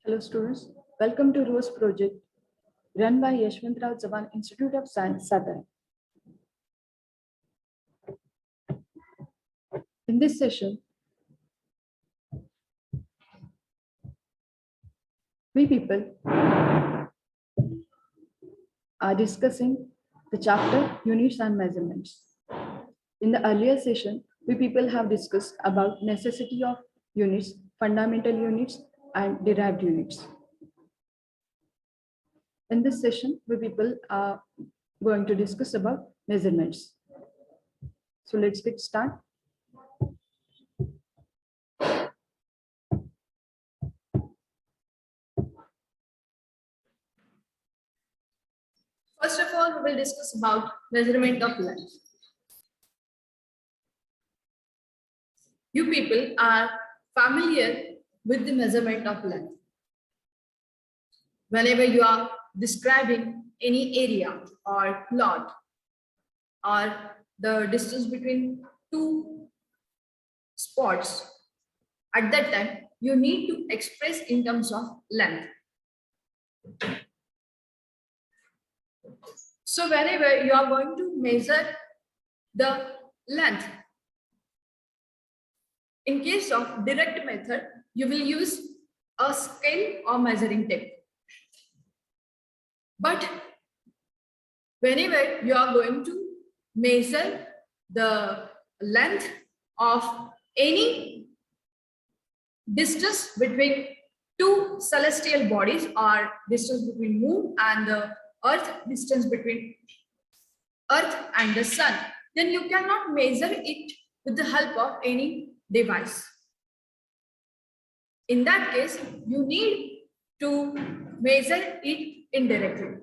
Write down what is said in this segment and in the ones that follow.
Hello students, welcome to ROSE project run by Yashwantrao Chavan Institute of Science, Satara. In this session, we people are discussing the chapter Units and Measurements. In the earlier session, we people have discussed about necessity of units, fundamental units, and derived units. In this session, we people are going to discuss about measurements. So let's get started. First of all, we will discuss about measurement of length. You people are familiar with the measurement of length. Whenever you are describing any area or plot or the distance between two spots, at that time, you need to express in terms of length. So whenever you are going to measure the length, in case of direct method, you will use a scale or measuring tape. But whenever you are going to measure the length of any distance between two celestial bodies or distance between moon and the earth, distance between earth and the sun, then you cannot measure it with the help of any device. In that case, you need to measure it indirectly.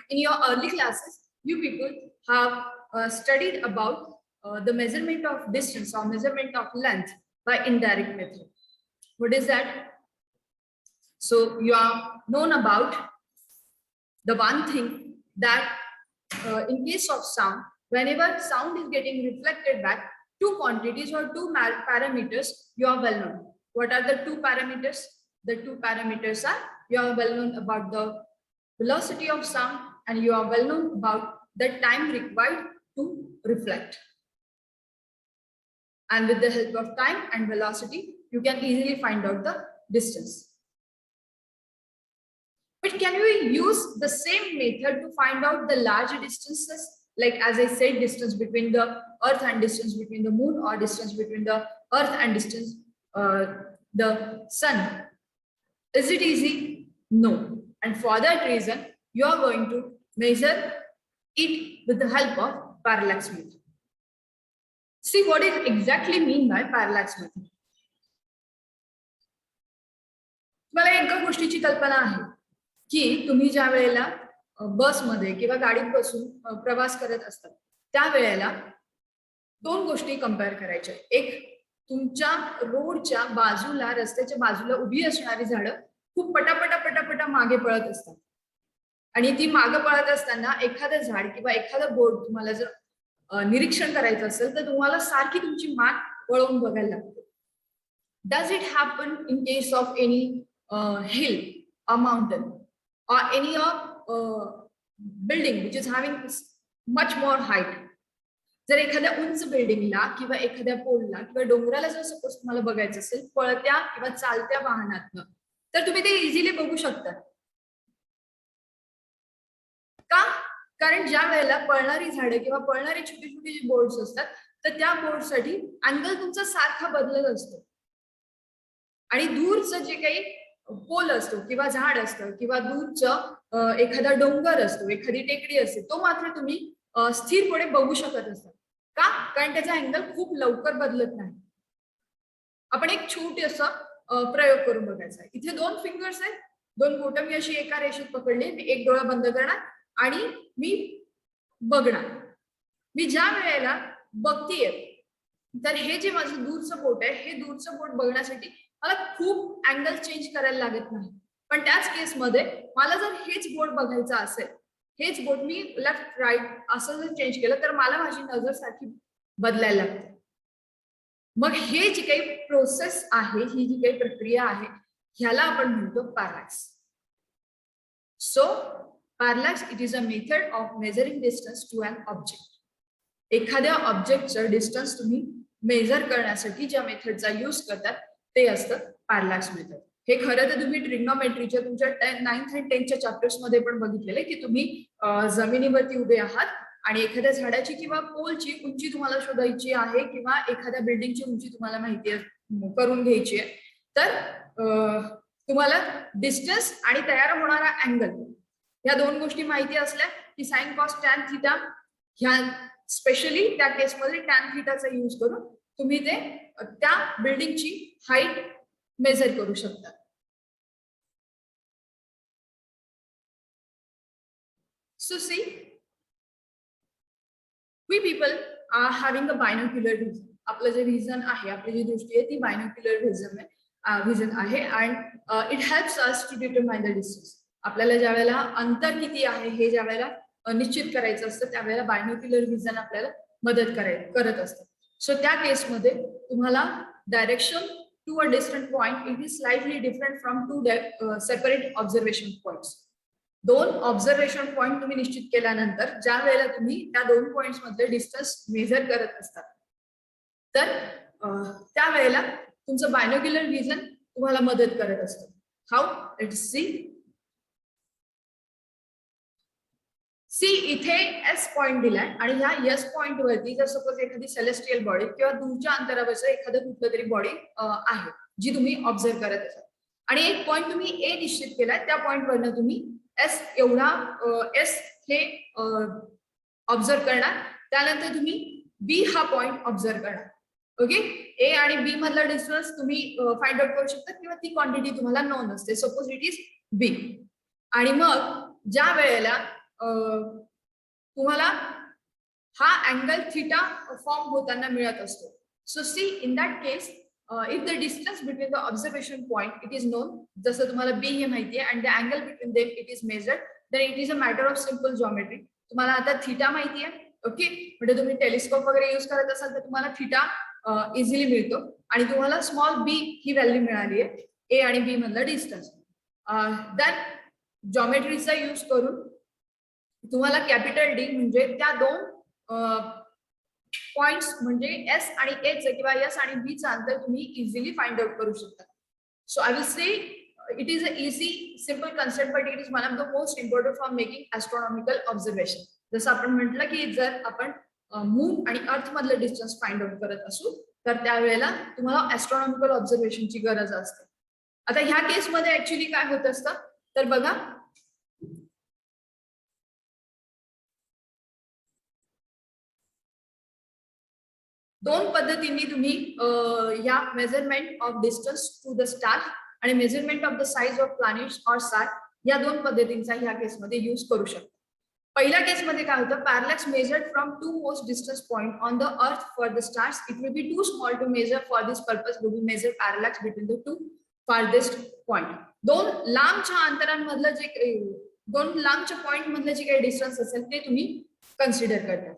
In your early classes, you people have studied about the measurement of distance or measurement of length by indirect method. What is that? So you are known about the one thing that in case of sound, whenever sound is getting reflected back, two quantities or two parameters, you are well known. What are the two parameters? The two parameters are, you are well known about the velocity of sound and you are well known about the time required to reflect. And with the help of time and velocity, you can easily find out the distance. But can we use the same method to find out the larger distances? Like as I said, distance between the earth and distance between the moon, or distance between the earth and distance the sun. Is it easy? No. And for that reason, you are going to measure it with the help of parallax method. See what is exactly mean by parallax method. मला एका गोष्टीची कल्पना आहे की तुम्ही ज्या वेळेला बसमध्ये किंवा गाडीत बसून प्रवास करत असतात त्या वेळेला दोन गोष्टी कंपेअर करायच्या. एक, तुमच्या रोडच्या बाजूला, रस्त्याच्या बाजूला उभी असणारी झाडं खूप पटापटा मागे पळत असतात आणि ती मागे पळत असताना एखादं झाड किंवा एखादं बोर्ड तुम्हाला जर निरीक्षण करायचं असेल तर तुम्हाला सारखी तुमची मान वळवून बघायला लागते. Does it happen in case of any hill or mountain or any building which is having much more height? जर एखाद्या उंच बिल्डिंगला किंवा एखाद्या पोलला किंवा डोंगराला जर सपोज तुम्हाला बघायचं असेल पळत्या किंवा चालत्या वाहनातनं, तर तुम्ही ते इझिली बघू शकता. का? कारण ज्या वेळेला पळणारी झाडं किंवा पळणारे छोटे छोटे जे बोर्ड्स असतात तर त्या बोर्डसाठी अँगल तुमचा सारखा बदलत असतो आणि दूरचं जे काही पोल असतो किंवा झाड असतं किंवा दूरचं एखादा डोंगर असतो, एखादी टेकडी असते, तो मात्र तुम्ही स्थिरपणे बघू शकत असता. का? कारण त्याचा अँगल खूप लवकर बदलत नाही. आपण एक छोटी असं प्रयोग करून बघायचा. इथे दोन फिंगर्स आहेत, दोन बोटं मी अशी एका रेषेत पकडली, मी एक डोळा बंद करणार आणि मी बघणार. मी ज्या वेळेला बघतीये तर हे जे माझं दूरचं बोट आहे, हे दूरचं बोट बघण्यासाठी मला खूप अँगल चेंज करायला लागत नाही. पण त्याच केसमध्ये मला जर हेच बोट बघायचं असेल, हेच बोट मी लेफ्ट राईट असं जर चेंज केलं तर मला माझी नजर सारखी बदलायला लागते. मग हे जी काही प्रोसेस आहे, ही जी काही प्रक्रिया आहे, ह्याला आपण म्हणतो parallax. So parallax it is a method of measuring distance to an object. एखाद्या ऑब्जेक्टचं डिस्टन्स तुम्ही मेजर करण्यासाठी ज्या मेथडचा यूज करतात ते असतं पॅरलॅक्स मेथड. हे खरं तर तुम्ही ट्रिग्नोमेट्रीच्या तुमच्या 9th आणि 10th चॅप्टर्स मध्ये पण बघितलेले की तुम्ही जमिनीवरती उभे आहात आणि एखाद्या झाडाची किंवा पोलची उंची तुम्हाला शोधायची आहे किंवा एखाद्या बिल्डिंगची उंची तुम्हाला माहिती करून घ्यायची आहे, तर तुम्हाला डिस्टन्स आणि तयार होणारा अँगल या दोन गोष्टी माहिती असल्या की साइन कॉस टॅन थिटा ह्या स्पेशली त्या केसमध्ये टॅन थिटाचा यूज करून तुम्ही ते त्या बिल्डिंगची हाईट मेजर करू शकता. So see, we people are having a binocular vision. आपलं जे विजन आहे, आपली जी दृष्टी आहे ती बायनोक्युलर विजन आहे and it helps us to determine the distance. आपल्याला ज्या वेळेला अंतर किती आहे हे ज्या वेळेला निश्चित करायचं असतं त्यावेळेला बायनोक्युलर विजन आपल्याला मदत करत असतं. सो त्या केसमध्ये तुम्हाला direction to a distant point it is slightly different from two separate observation points. दोन ऑब्झर्वेशन पॉइंट तुम्ही निश्चित केल्यानंतर ज्या वेळेला तुम्ही त्या दोन पॉइंट्स मधले डिस्टन्स मेजर करत असतात तर त्यावेळेला तुमचं बायनोक्युलर विजन तुम्हाला मदत करत असतं. हाऊ? लेट्स सी इथे एस पॉइंट दिलाय आणि ह्या एस पॉइंट वरती जर सपोज एखादी सेलेस्टियल बॉडी किंवा दूरच्या अंतरावरचं एखादं कुठलं तरी बॉडी आहे जी तुम्ही ऑब्झर्व करत असाल आणि एक पॉइंट तुम्ही ए निश्चित केलाय, त्या पॉइंट वरनं तुम्ही एस एवढा एस हे ऑब्झर्व करणार, त्यानंतर तुम्ही बी हा पॉइंट ऑब्झर्व करणार. ओके, ए आणि बी मधला डिस्टन्स तुम्ही फाइंड आउट करू शकता किंवा ती क्वांटिटी तुम्हाला नोन असते, सपोज इट इज बी. आणि मग ज्या वेळेला तुम्हाला हा अँगल थिटा फॉर्म होताना मिळत असतो. So see in that case if the distance between the observation point it is known, जसं तुम्हाला बी हे माहिती आहे and the angle between them it is measured, then it is a matter of simple geometry. तुम्हाला आता theta माहिती आहे, okay, म्हणजे तुम्ही टेलिस्कोप वगैरे यूज करत असाल तर तुम्हाला थिटा इझिली मिळतो आणि तुम्हाला स्मॉल बी ही व्हॅल्यू मिळाली आहे ए आणि बी मधला डिस्टन्स. देन जॉमेट्रीचा यूज करून तुम्हाला कॅपिटल डी म्हणजे त्या दोन पॉइंट्स म्हणजे एस आणि ए चं किंवा एस आणि बी चं अंतर तुम्ही इझिली फाइंड आउट करू शकता. So I will say it is a easy simple concept but it is one of the most important for making astronomical observation. जसं आपण म्हटलं की जर आपण मून आणि अर्थ मधलं डिस्टन्स फाइंड आउट करत असू तर त्यावेळेला तुम्हाला ऍस्ट्रॉनॉमिकल ऑब्झर्वेशनची गरज असते. आता ह्या केसमध्ये ऍक्च्युली काय होत असतं तर बघा, दोन पद्धतींनी तुम्ही या measurement of distance to the star आणि measurement of the size of planets or star या दोन पद्धतींचा ह्या केसमध्ये यूज करू शकता. पहिल्या केसमध्ये काय होतं, parallax measured from two most distance point on the earth for the stars it will be too small to measure for this purpose we will measure parallax between the two farthest point. दोन लांबच्या अंतरांमधलं जे दोन लांबच्या point मधलं जे काही distance असेल ते तुम्ही कन्सिडर करता.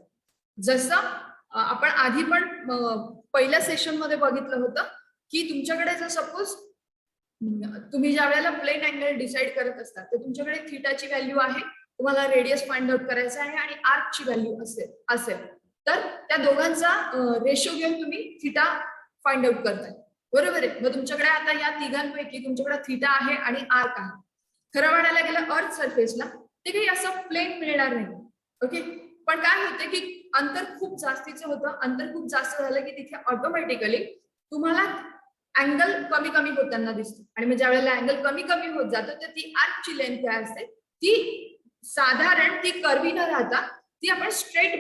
जसं आपण आधी पण पहिल्या सेशन मध्ये बघितलं होतं की तुमच्याकडे जर सपोज तुम्ही ज्या वेळेला प्लेन अँगल डिसाइड करत असतात तर तुमच्याकडे थिटाची व्हॅल्यू आहे, तुम्हाला रेडियस फाइंड आउट करायचं आहे आणि आर्कची व्हॅल्यू असेल तर त्या दोघांचा रेशो घेऊन तुम्ही थिटा फाइंड आउट करताय, बरोबर आहे. मग तुमच्याकडे आता या तिघांपैकी तुमच्याकडे थिटा आहे आणि आर्क आहे. खरं म्हणायला गेलं अर्थ सरफेसला ते काही असं प्लेन मिळणार नाही, ओके. पण काय होतं की अंतर खूप जास्तीचं होतं, अंतर खूप जास्त झालं की तिथे ऑटोमॅटिकली तुम्हाला अँगल कमी कमी होताना दिसतो आणि मग ज्या वेळेला अँगल कमी कमी होत जातं तर ती आर्कची लेंथ काय असते ती साधारण ती कर्वी न राहता ती आपण स्ट्रेट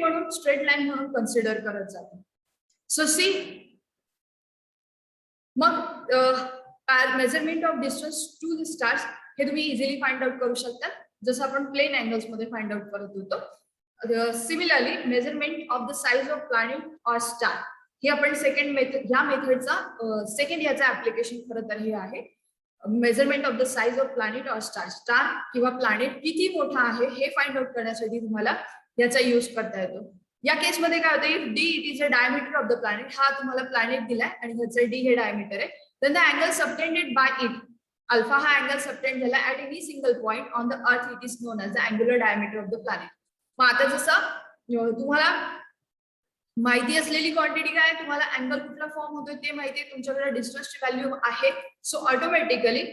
लाईन म्हणून कन्सिडर करत जातो. सो सी मग measurement of distance to the stars हे तुम्ही इझिली फाइंड आउट करू शकता जसं आपण प्लेन अँगल्स मध्ये फाइंड आउट करत होतो. Similarly measurement of the size of planet or star हे आपण सेकंड मेथड ह्या मेथडचा सेकंड याचा ऍप्लिकेशन खरं तर हे आहे. Measurement of the size of planet or star किंवा प्लॅनेट किती मोठा आहे हे फाइंड आउट करण्यासाठी तुम्हाला याचा यूज करता येतो. या केसमध्ये काय होतं, if D it is a diameter of the planet, हा तुम्हाला प्लॅनेट दिलाय आणि ह्याचं डी हे डायमीटर आहे, then the angle subtended by it alpha हा अँगल सबटेंड झाला at any single point on the earth, it is known as the angular diameter of the planet. मग आता जसं तुम्हाला माहिती असलेली क्वांटिटी काय, तुम्हाला अँगल कुठला फॉर्म होतोय ते माहिती आहे, तुमच्याकडे डिस्टन्सची व्हॅल्यू आहे. So automatically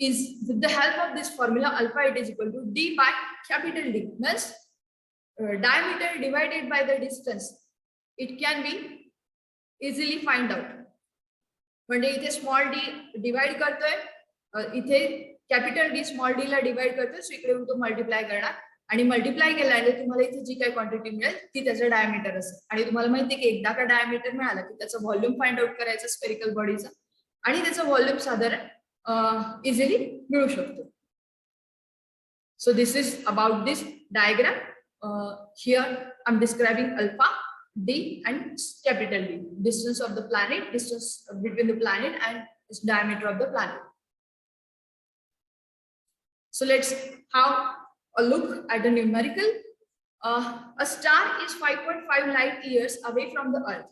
is with the help of this formula alpha it is equal to D by capital D, means diameter divided by the distance. It can be easily find out. म्हणजे इथे small D divide करतोय, इथे capital D small D ला divide करतोय, so इकडे तो multiply करणार आणि मल्टिप्लाय केल्याने तुम्हाला इथे जी काही क्वांटिटी मिळेल ती त्याचं डायमीटर असेल. आणि तुम्हाला माहिती आहे की एकदा का डायमीटर मिळालं की त्याचं व्हॉल्यूम फाइंड आउट करायचं स्फेरिकल बॉडीचं, आणि त्याचं व्हॉल्यूम साधारण इझिली मिळू शकतो. So this is about this diagram. Here I'm describing alpha, d and capital D, distance of the planet, distance between the planet and its diameter of the planet. So let's have a look at the numerical. A star is 5.5 light years away from the earth.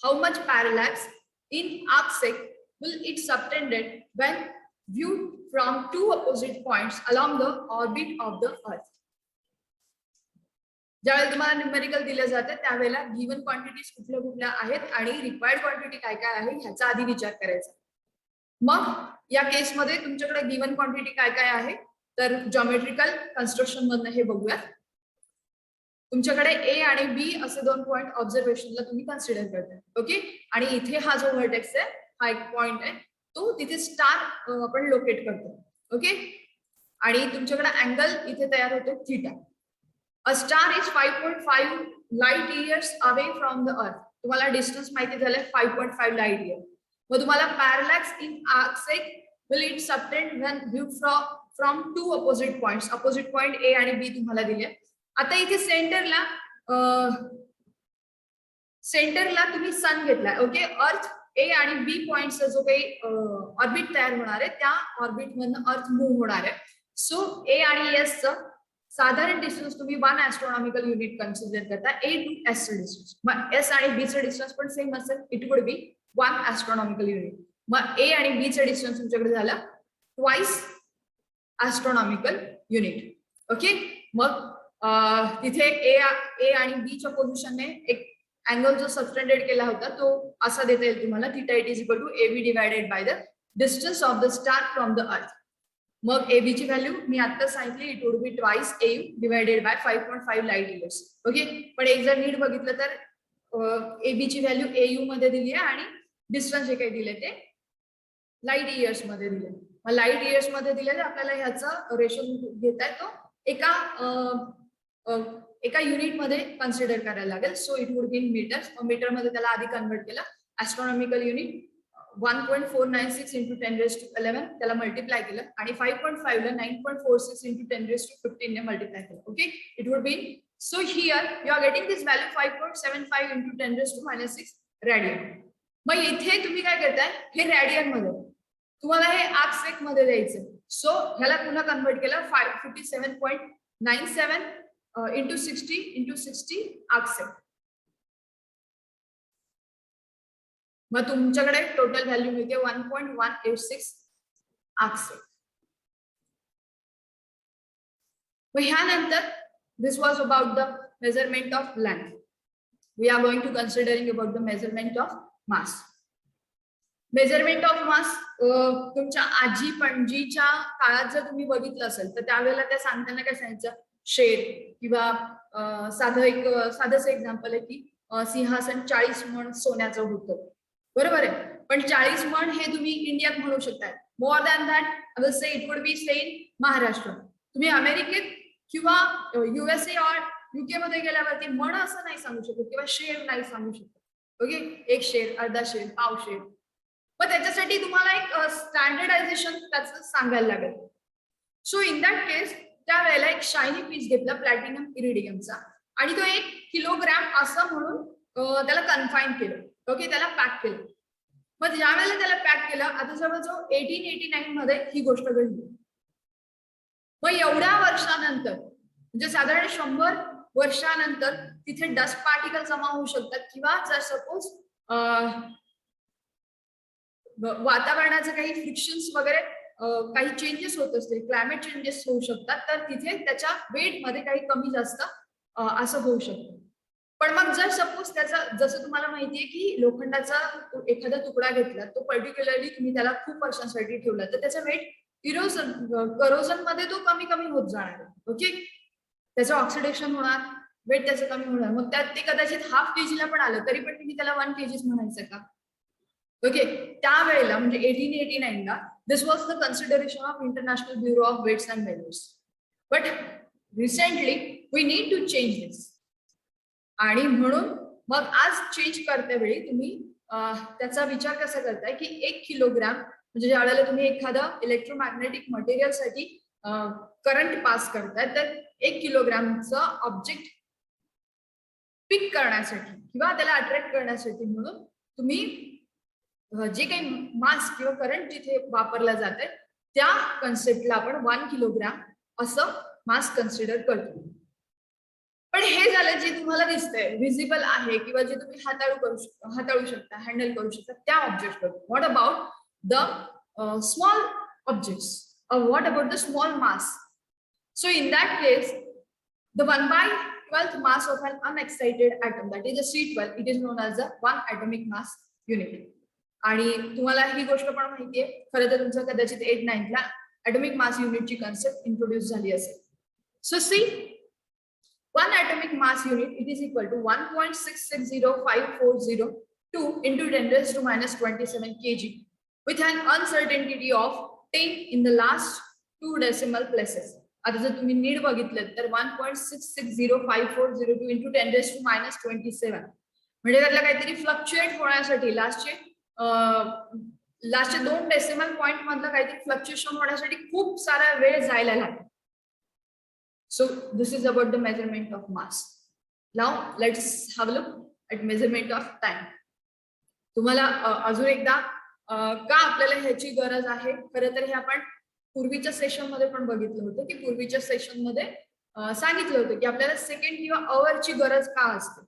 How much parallax in arcsec will it subtended when viewed from two opposite points along the orbit of the earth? ज्यावेळेला तुम्हाला numerical दिले जाते त्यावेळेला given quantities कुठल्या कुठल्या आहेत आणि required quantity काय काय आहे ह्याचा आधी विचार करायचा. मग या केसमध्ये तुमच्याकडे गिवन क्वांटिटी काय काय आहे तर जॉमेट्रिकल कन्स्ट्रक्शन मधनं हे बघूया. तुमच्याकडे ए आणि बी असे दोन पॉइंट ऑब्झर्वेशनला तुम्ही कन्सिडर करताय. ओके, आणि इथे हा जो व्हर्टेक्स आहे हा एक पॉइंट आहे, तो तिथे स्टार आपण लोकेट करतो. ओके, आणि तुमच्याकडे अँगल इथे तयार होतो theta. A star is 5.5 light years away from the earth. तुम्हाला डिस्टन्स माहिती झाले 5.5 लाईट इयर. मग तुम्हाला parallax in arcsec will it subtend when viewed from two opposite points. Opposite point A आणि बी तुम्हाला दिले. आता इथे सेंटरला तुम्ही सन घेतलाय. ओके, अर्थ ए आणि बी पॉइंटचा जो काही ऑर्बिट तयार होणार आहे त्या ऑर्बिट मधनं अर्थ मूव्ह होणार आहे. सो ए आणि एस चं साधारण डिस्टन्स तुम्ही 1 ऍस्ट्रॉनॉमिकल युनिट कन्सिडर करता. ए टू एस चं डिस्टन्स, मग एस आणि बी चं डिस्टन्स पण सेम असेल, इट वुड बी 1 ऍस्ट्रॉनॉमिकल युनिट. मग ए आणि बी चं डिस्टन्स तुमच्याकडे झालं ट्वाइस ऍस्ट्रॉनॉमिकल युनिट. ओके, मग तिथे ए आणि बी च्या पोझिशनने एक अँगल जो सबटेंडेड केला होता तो असा देता येईल तुम्हाला, theta it is equal to A B divided by the distance of the star from the earth. मग ए बी ची व्हॅल्यू मी आता सांगितली, it would be twice A U divided by 5.5 light years. Okay, पण एक जर नीट बघितलं तर ए बी ची व्हॅल्यू ए यू मध्ये दिली आहे आणि डिस्टन्स जे काही दिले ते लाईट इयर्स मध्ये दिले. मग लाईट इयर्स मध्ये दिले तर आपल्याला ह्याचा रेशो घेता येतो एका युनिट मध्ये कन्सिडर करायला लागेल. So it would be in meters. Meter मध्ये त्याला आधी कन्वर्ट केलं. ऍस्ट्रॉनॉमिकल युनिट 1.496 into 10⁻11 त्याला मल्टिप्लाय केलं आणि 5.5 ला 9.46 into 10⁻15 ने मल्टिप्लाय केलं. Okay, it would be so here you are getting this value 5.75 into 10⁻6 radian. मग इथे तुम्ही काय करताय, हे रॅडियन मध्ये तुम्हाला हे आर्कसेक मध्ये द्यायचं. सो ह्याला पुन्हा कन्वर्ट केलं 57.97 into 60 into 60 आर्कसेक. मग तुमच्याकडे टोटल व्हॅल्यू मिळते 1.186 आर्कसेक. मग ह्यानंतर this was about the measurement of length. We are going to considering about the measurement of mass. Measurement of mass तुमच्या आजी पणजीच्या काळात जर तुम्ही बघितलं असेल तर त्यावेळेला त्या सांगताना काय सांगायचं, शेर किंवा साधंच एक्झाम्पल आहे की सिंहासन 40 मण सोन्याचं होतं. बरोबर आहे, पण 40 मण हे तुम्ही इंडियात म्हणू शकता. More than that I will say it would B say in Maharashtra. तुम्ही अमेरिकेत किंवा युएसए और युके मध्ये गेल्यावरती मण असं नाही सांगू शकत किंवा शेर नाही सांगू शकत. ओके, एक शेर, अर्धा शेर, पाव शेर. मग त्याच्यासाठी तुम्हाला एक स्टँडर्डायझेशन त्याचं सांगायला लागेल. सो इन दॅट केस त्यावेळेला एक शायनी पीस घेतला प्लॅटिनम इरिडियमचा आणि तो 1 किलोग्रॅम असं म्हणून त्याला कन्फाईन केलं. ओके, त्याला पॅक केलं. मग ज्या वेळेला त्याला पॅक केलं, आता जवळजवळ 1889 मध्ये ही गोष्ट घडली. मग एवढ्या वर्षानंतर म्हणजे साधारण 100 वर्षानंतर तिथे डस्ट पार्टिकल जमा होऊ शकतात किंवा जर सपोज वातावरणाचे काही फ्रिक्शन्स वगैरे काही चेंजेस होत असतील, क्लायमेट चेंजेस होऊ शकतात, तर तिथे त्याच्या वेट मध्ये काही कमी जास्त असं होऊ शकतं. पण मग जर सपोज त्याचा, जसं तुम्हाला माहितीये की लोखंडाचा एखादा तुकडा घेतला, तो पर्टिक्युलरली तुम्ही त्याला खूप वर्षांसाठी ठेवला, तर त्याचा वेट करोजन मध्ये तो कमी कमी होत जाणार. ओके, त्याचं ऑक्सिडेशन होणार, वेट त्याचं कमी होणार. मग त्यात ते कदाचित हाफ केजीला पण आलं तरी पण तुम्ही त्याला 1 kg म्हणायचं का? ओके, त्यावेळेला म्हणजे 1889 ला this was the consideration of international bureau of weights and measures. But recently we need to change this. आणि म्हणून मग आज चेंज करते वेळी तुम्ही त्याचा विचार कसा करताय की 1 किलोग्राम म्हणजे ज्या वेळेला तुम्ही एखादं इलेक्ट्रोमॅग्नेटिक मटेरियलसाठी करंट पास करताय, तर 1 किलोग्रामचं ऑब्जेक्ट पिक करण्यासाठी किंवा त्याला अट्रॅक्ट करण्यासाठी म्हणून तुम्ही जे काही मास किंवा करंट जिथे वापरला जात आहे त्या कन्सेप्टला आपण 1 किलोग्राम असं मास कन्सिडर करतो. पण हे झालं जे तुम्हाला दिसतंय, व्हिजिबल आहे किंवा जे तुम्ही हाताळू शकता, हँडल करू शकता त्या ऑब्जेक्ट बद्दल. What about the small objects, what about the small mass? So in that case the 1/12th mass of an unexcited atom, that is a C12, it is known as the 1 atomic mass unit. आणि तुम्हाला ही गोष्ट पण माहितीये, खरं तर तुमचं कदाचित 8-9th ला atomic mass unit ची कन्सेप्ट इंट्रोड्यूस झाली असेल. So see 1 atomic mass unit, it is equal to 1.660540 into 10⁻⁻27 kg with an uncertainty of 10 in the last 2 decimal places. आता जर तुम्ही नीट बघितलं तर 1.660540 into 10⁻⁻27 म्हणजे त्यातला काहीतरी फ्लक्च्युएट होण्यासाठी लास्टचे 2 डेसिमल पॉइंट मधलं काहीतरी फ्लक्च्युएशन होण्यासाठी खूप सारा वेळ जायला लागतो. So this is about the measurement of mass. Now let's have a look at measurement of time. तुम्हाला अजून एकदा का आपल्याला ह्याची गरज आहे, खरं तर हे आपण पूर्वीच्या सेशन मध्ये पण बघितलं होतं की पूर्वीच्या सेशन मध्ये सांगितलं होतं की आपल्याला सेकंड किंवा अवरची गरज का असते.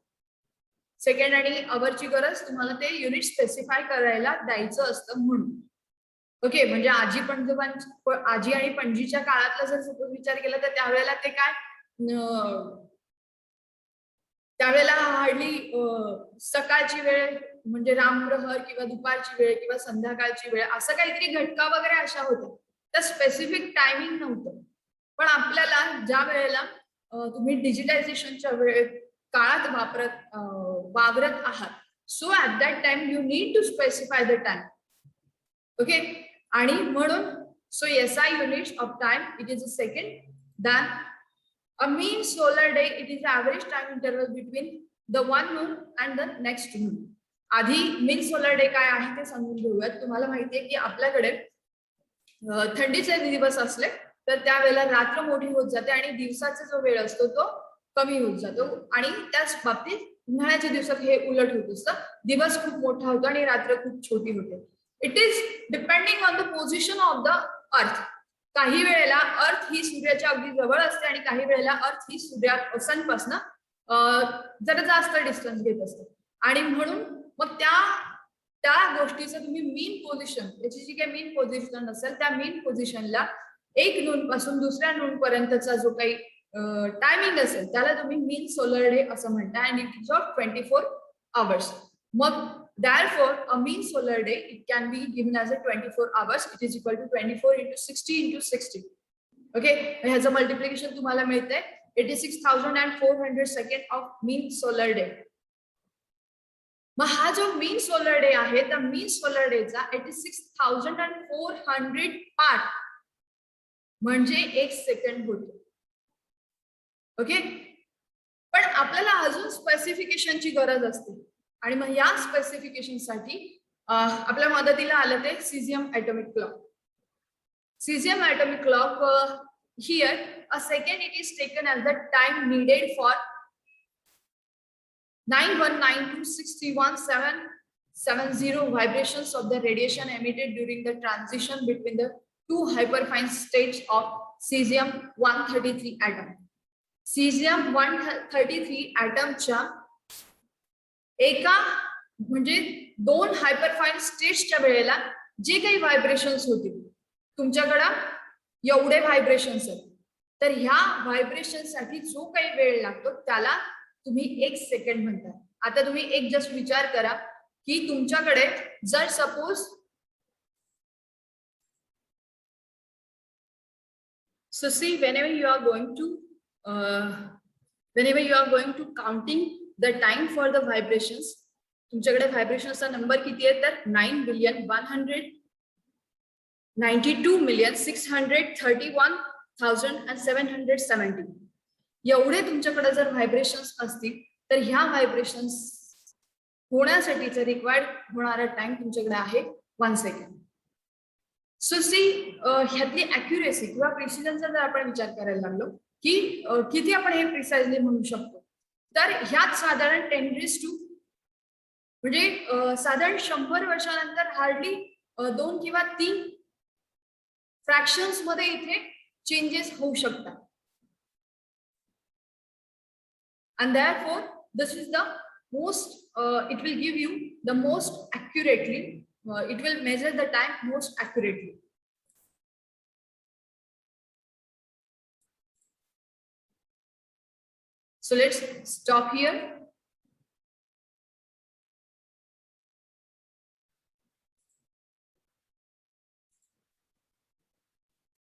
सेकंड आणि अवरची गरज तुम्हाला ते युनिट स्पेसिफाय करायला द्यायचं असतं म्हणून. ओके, म्हणजे आजी आणि पणजीच्या काळातला जर सपोज विचार केला तर त्यावेळेला ते काय, त्यावेळेला हार्डली सकाळची वेळ म्हणजे रामप्रहर किंवा दुपारची वेळ किंवा संध्याकाळची वेळ असं काहीतरी घटका वगैरे अशा होत्या. तर स्पेसिफिक टायमिंग नव्हतं. पण आपल्याला ज्या वेळेला तुम्ही डिजिटायझेशनच्या काळात वावरत आहात, so at that time you need to specify the time. Okay, आणि म्हणून so SI units of time it is a second. Then a mean solar day it is average time interval between the one moon and the next moon. आधी mean solar day काय आहे ते समजून घेऊयात. तुम्हाला माहितीये की आपल्याकडे थंडीचे दिवस असले तर त्यावेळेला रात्र मोठी होत जाते आणि दिवसाचा जो वेळ असतो तो कमी होत जातो. आणि त्याच बाबतीत उन्हाळ्याच्या दिवसात हे उलट होत असतं, दिवस खूप मोठा होतो आणि रात्र खूप छोटी होते. It is depending on the position of the earth. काही वेळेला अर्थ ही सूर्याच्या अगदी जवळ असते आणि काही वेळेला अर्थ ही सनपासून जरा जास्त डिस्टन्स घेत असते. आणि म्हणून मग त्या गोष्टीचं तुम्ही मीन पोझिशन, त्याची जी काही मीन पोझिशन असेल त्या मीन पोझिशनला 1 नून पासून दुसऱ्या नून पर्यंतचा जो काही टायमिंग असेल त्याला तुम्ही मीन सोलर डे असं म्हणता. And it is of 24 hours. मग therefore a mean solar day it can be given as a 24 hours. It is equal to 24 into 60 into 60. Okay, ह्याचं मल्टिप्लिकेशन तुम्हाला मिळतंय 86,400 second of mean solar day. मग हा जो मीन solar day आहे त्या मीन solar डेचा 86,400 part म्हणजे 1 सेकंड होतो. ओके, पण आपल्याला अजून स्पेसिफिकेशनची गरज असते आणि मग या स्पेसिफिकेशन साठी आपल्या मदतीला आलं ते caesium atomic clock. Caesium atomic clock here a second it is taken as the time needed for 919261,770 vibrations of the radiation emitted during the transition between the 2 hyperfine states of cesium-133 atom. cesium-133 atomच्या एका म्हणजे 2 हायपरफाईन स्टेट्सच्या वेळेला जे काही vibrations होतील तुमच्याकडं एवढे vibrations आहेत. तर ह्या व्हायब्रेशन साठी जो काही वेळ लागतो त्याला तुम्ही 1 सेकंड म्हणता. आता तुम्ही एक जस्ट विचार करा की तुमच्याकडे जर suppose so see whenever you are going to counting the time for the vibrations, तुमच्याकडे व्हायब्रेशनचा नंबर किती आहे तर 9,192,631,770. एवढे तुमच्याकडे जर व्हायब्रेशन्स असतील तर ह्या व्हायब्रेशन्स होण्यासाठीचा रिक्वायर्ड होणारा टाइम तुमच्याकडे आहे 1 सेकंड. सो सी ह्यातली अॅक्युरेसी किंवा प्रिसिजनचा जर आपण विचार करायला लागलो की किती आपण हे प्रिसाइजली म्हणू शकतो तर ह्यात साधारण 10⁻², म्हणजे साधारण 100 वर्षानंतर हार्डली 2 किंवा 3 फ्रॅक्शन्स मध्ये इथे चेंजेस होऊ शकतात. And therefore, this is the most, it will give you the most accurately, it will measure the time most accurately. So let's stop here.